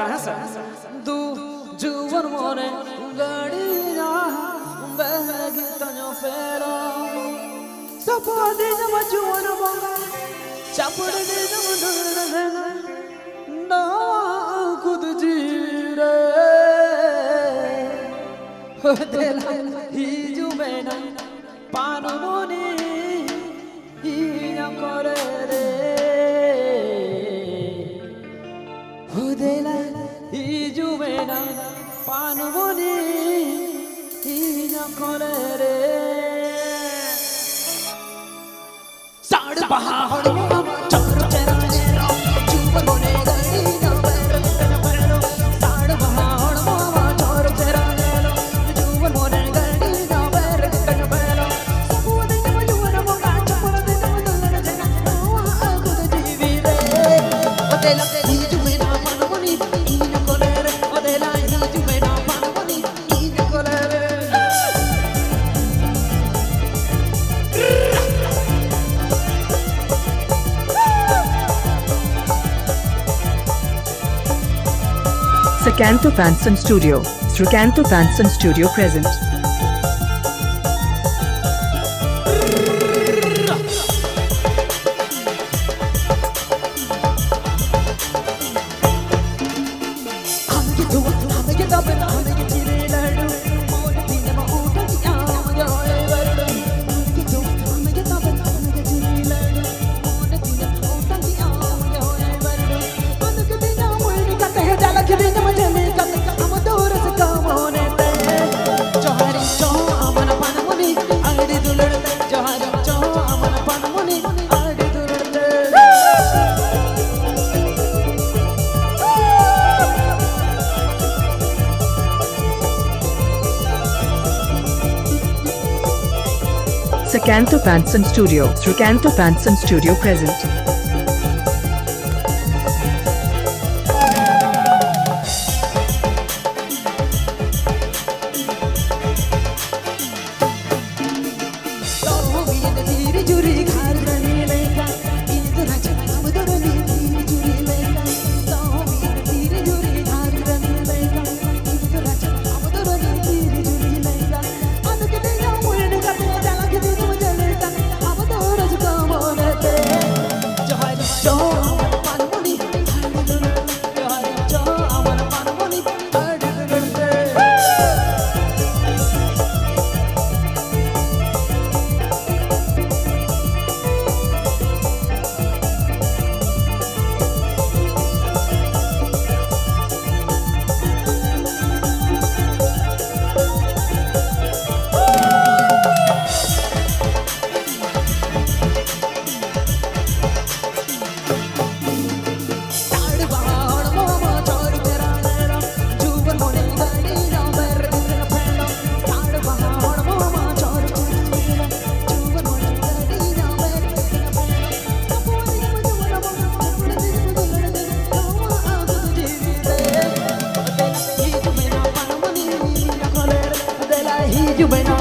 कहाँ से दू जुवन मोने गाड़ी ना बहगी तन्यो फेरा सपोदे जब जुवन मोगा चपड़ दे जब ना खुद जीरे हो देला ही जुमेना पानु मोनी ही ना करे रे हो देला ही जुमेना पानु मोनी ही ना करे रे साड़ पहाड़ चक्र चरा चरा जुवन मोने गई ना पैर तन पैरो साड़ पहाड़ मामा चोर चरा चरा जुवन मोने गई ना पैर तन पैरो सपोदे जब जुवन मोगा चपर दे जब दुल्हन जना नवा खुद जीवी रे ओ देला ही जुमेना पानु मोनी ही ना करे रे ओ देला ही जुमेना पानु मोनी ही ना करे रे Sakanto Panson Studio. Srikanto Panson Studio present. Sakanto Panson Studio. Srikanto Panson Studio present. You may not